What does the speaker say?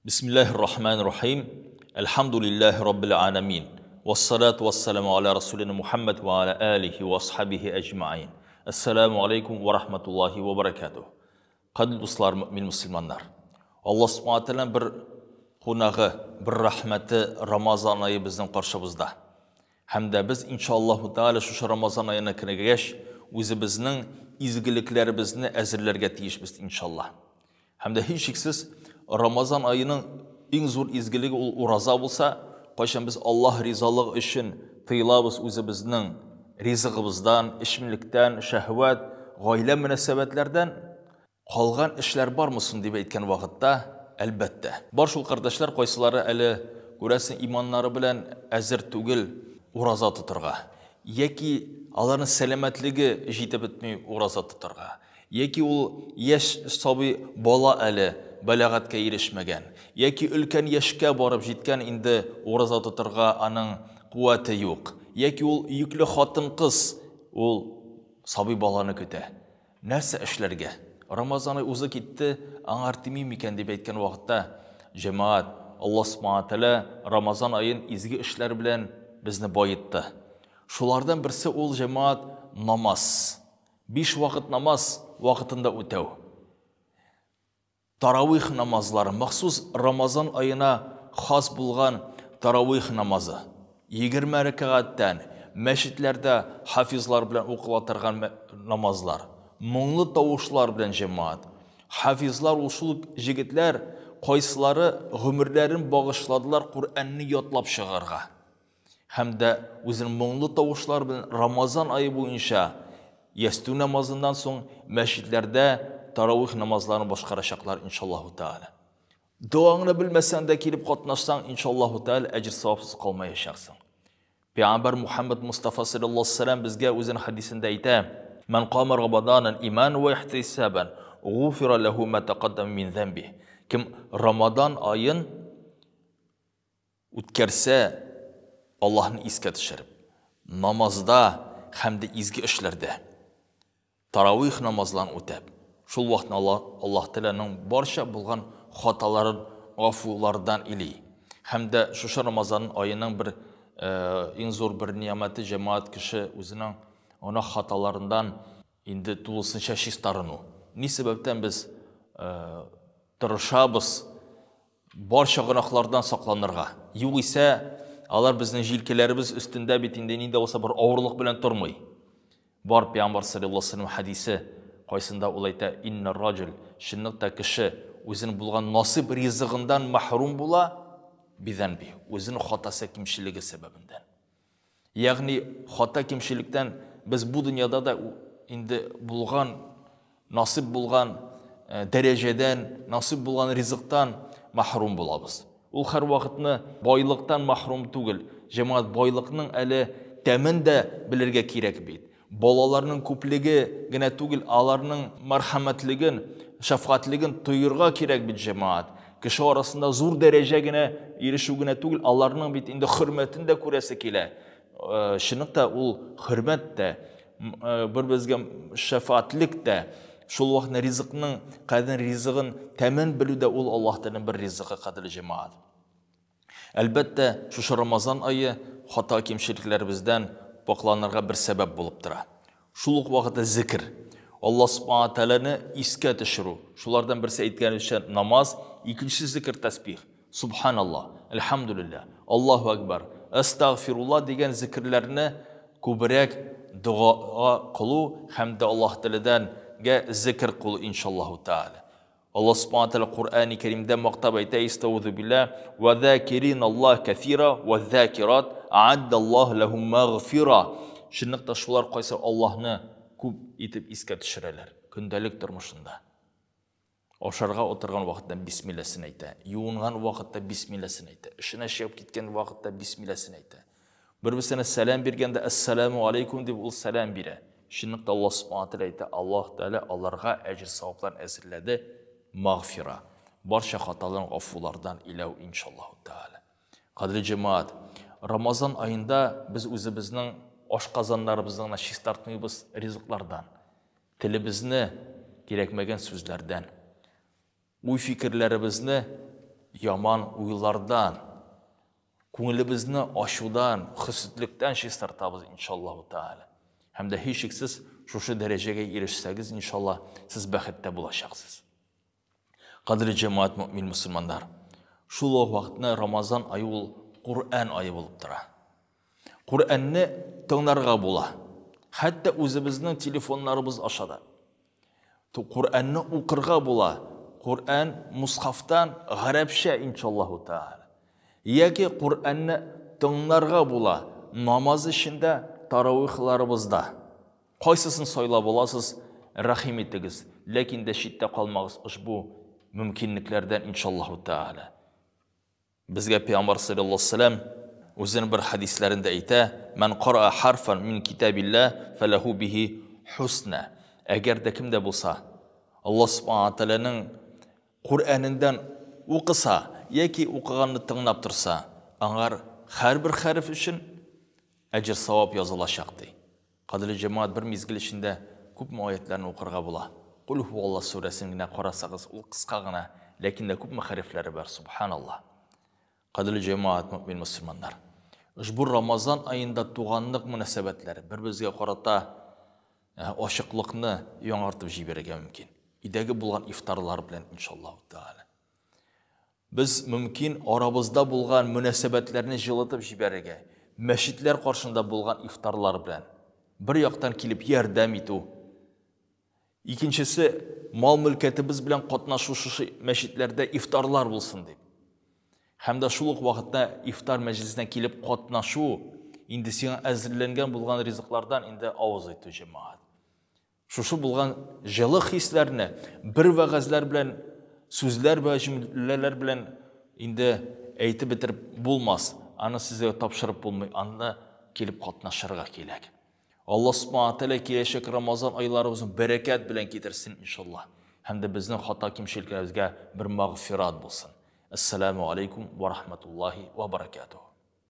Bismillahirrahmanirrahim. Elhamdülillahi Rabbil alemin. Vessalatu vesselamu ala Resulina Muhammed ve ala alihi ve ashabihi ecmain. Esselamu aleyküm ve rahmetullahi ve berekatuh. Qadil dostlar, mümin Müslümanlar. Allah subhanahu teala bir qonağı, bir rahmeti Ramazan ayı bizden qarşımızda. Hem de biz inşallah Teala şu Ramazan ayına kirgeç özümüzün izgiliklerimizni əzirlərə tiyişmiz inşallah. Hem de hiç şüphesiz Ramazan ayının en zor izgiligi ol uraza bolsa, qaşan biz Allah rizalığı için tıyılabız özümüzün rizqımızdan, işminlikten, şehvet, gaile münasebetlerden qalğan işler var mısın diye aytgan vaqtda elbette. Bar şul kardeşler qaysılары әле görəsin imanları bilen әзір түгел uraza tuturğa. Яки аларның сәламәтлеге җитеп бетми ураза тотырга. Яки ул яшь сабый бала әле балагатка ирешмәгән. Яки өлкән яшькә барып җиткән инде ураза тотырга аның куәте юк. Яки ул йөкле хатын-кыз ул сабый баланы көтә. Нәрсә эшләргә? Рамазаны үзе китте, аңар тими микән дип әйткән вакытта, җәмәгать, Аллаһ Субхаһу тәала Рамазан айын изге эшләр белән безне байытты. Шулардан берсе ул җәмәгать намаз. 5 вакыт намаз вакытында үтәү. Таравих намазлары, махсус Рамазан айына хас булган таравих намазы. 20 рәкъәттән мәчетләрдә хафизлар белән укыла торган намазлар. Моңлы тавышлар белән җәмәгать. Хафизлар ул шул җегетләр кайсылары гомерләрен багышладылар Куръанны ятлап чыгарга. Hem de özünün moңлы тавышлар белән Рамазан айы буенча ястү намазından соң мәчетләрдә таравих намазларын башкарачаклар иншаллаһу тааля. Дуаңны белмәсәң дә килеп катнашсаң иншаллаһу тааля әҗр савапсыз калмаячаксың. Пәйгамбәр Мухаммад Мустафа саллаллаһу алейһи ва саллям безгә үзенең хадисендә әйтә: "Ман қама Рамаданан иман ва ихтисабан, гуфира лаху ма тaqaddama min zanbi." Кем Рамадан айын үткәрсә Allah'ın iskat şerif, namazda hem de izgi işlerde, taravih namazlarını ötep, şul vaxtın Allah Teala'nın barşa bulgan hataların, afulardan ili. Hem de şu Ramazanın ayının bir en zor bir niyameti cemaat kişi özünün ona hatalarından indi tuğulsun şaşistarını. Ne sebepten biz tırışabız barşa günahlardan saklanırga. Yok ise Alar bizning jilkelerimiz üstünde bitinde ninde olsa bir ağırlık bilen turmay. Bar Peygamber sallallahu aleyhi ve sellem hadisi qaysında ulayta inna racul şinniqta kişi özünü bulgan nasip rizqından mahrum bula bizanbi. Özünün hatası kimşiligi sebebinden. Yani hata kimşilikten biz bu dünyada da indi bulgan nasip bulgan dereceden nasip bulgan rizqdan mahrum bulabız. Ул һәр вакытны байлыктан махрум түгел. Җәмәгать байлыкның әле тәмен дә белергә кирәк бит. Балаларның күплеге генә түгел, аларның мәрхәмәтлеген, шәфкатьлеген тойырга кирәк бит җәмәгать. Кеше арасында зур дәрәҗә генә ирешү генә түгел, аларның бит инде хөрмәтен дә күрәсе килә. Шунлыкта ул хөрмәт тә, бер-безгә шәфкатьлек тә, шул вакытны ризыкның, кадәр ризыгын тәмен белүдә ул Аллаһтан бер ризыгы кадәрле җәмәгать. Әлбәттә, шу Рамазан айы хата кимчелекләребездән пакланырга бер сәбәп булып тора. Шул ук вакытта зикр. Аллаһ Субхаһу тааляны искә төшерү. Шулардан берсе әйткәнчә намаз, икенче зикр тәсбих. Субханаллаһ, элхамдүлиллаһ, Аллаһу акбар, астагфируллаһ дигән зикрләрне күбрәк дуга кылу һәм дә Аллаһ Тааладан zikr kulu inşallahu Teala. Allah Subhanahu Teala Kur'an-ı Kerim'de maktub ayta estağfurullah billah ve zakirin Allah kathira ve zakirat a'addallahu lehum mağfira. Şunlukta şular kaysa Allah'ını küp etip iske düşürürler. Gündelik durmuşunda. Oşarga oturgan vakitte bismillah'sini ayta. Yuğungan vakitte bismillah'sini ayta. İşine şeyip gitken vakitte bismillah'sini ayta. Bir-birisine selam bergende esselamu aleyküm deyip ul selam bire. Şunlukta Allah Subhanahu Teala ayta, Allah Teala allarga ecir savaplarını əzirlədi, mağfira. Barşa hataların affulardan ilav inşallahu Teala. Qadri cemaat, Ramazan ayında biz özümüzün aşqazanlarımızdan şiş tartmayız rizqlardan, tilimizni gerekmegen sözlerden, uy fikirlerimizni яман уйлардан, көңілімізді ашудан, хүсітліктен шестартабыз, иншаллаху таала. Һәм дә һич шиксез шушы дәрәҗәгә ирешсәгез, иншалла, сіз бәхеттә булачаксыз. Кадірлі җәмәгать мөмин мусламаннар, шул ук вакытны Рамазан айы ул Кур'ан айы булып тора. Кур'анны тыңларга була. Хәтта үзебезнең телефоннарыбыз ашада. Кур'анны укырга була. Кур'ан мусхафтан гарәпчә, иншаллаху таала. Яки Кур'анны тыңларга була. Намаз эчендә, таравихларыбызда. Кайсысын сайлап буласыз, рәхим итегез. Ләкин дә читтә калмагыз ушбу мөмкинлекләрдән, иншаллаху таала. Безгә Пәйгамбәр саллаллаһу алейһи ва саллям үзенең бер хадисләрендә әйтә: "Мен қара харфан мин китабилла фалаху бихи хусна." Әгәр дә кемдә булса, Аллаһ субхана тааляның Кур'анындан укыса, яки укыганны тыңлап торса, аңар һәрбер хәреф өчен әҗр савап язылачак ди. Кадерле җәмәгать, бер мизгел эчендә күпме аятларны укырга була. Кул хуаллаһ сүрәсен генә карасагыз, ул кыска гына, ләкин дә күпме хәрефләре бар, субханаллаһ. Кадерле җәмәгать мөмин мусламаннар, ушбу Рамазан айында туганлык мөнәсәбәтләре бер-безгә карата ашыклыкны яңартып җибәрергә мөмкин. Идәге булган ифтарлар белән, иншаллаху таала. Без мөмкин арабызда булган мөнәсәбәтләрне җылытып җибәрергә, мәчетләр каршында булган ифтарлар белән бер яктан килеп ярдәм итү, икенчесе мал-мөлкәтебез белән катнашу шушы мәчетләрдә ифтарлар булсын дип. Һәм дә шул ук вакытта ифтар мәҗлисенә килеп катнашу, инде сиңа әзерләнгән булган ризыклардан инде авыз итү, җәмәгать. Шушы булган җылы хисләрне бер вәгазьләр белән, сүзләр вә җөмләләр белән инде әйтеп бетереп булмас. Аны сезгә тапшырып булмый, анда килеп катнашырга кирәк. Аллаһ субхана тааля киләчәк Рамазан айларыбызны бәрәкәт белән китерсен, иншаллах. Һәм дә безнең хата кимчелекләребезгә бер мәгъфират булсын. Ассаламу алейкум ва рахматуллахи ва баракатуһ.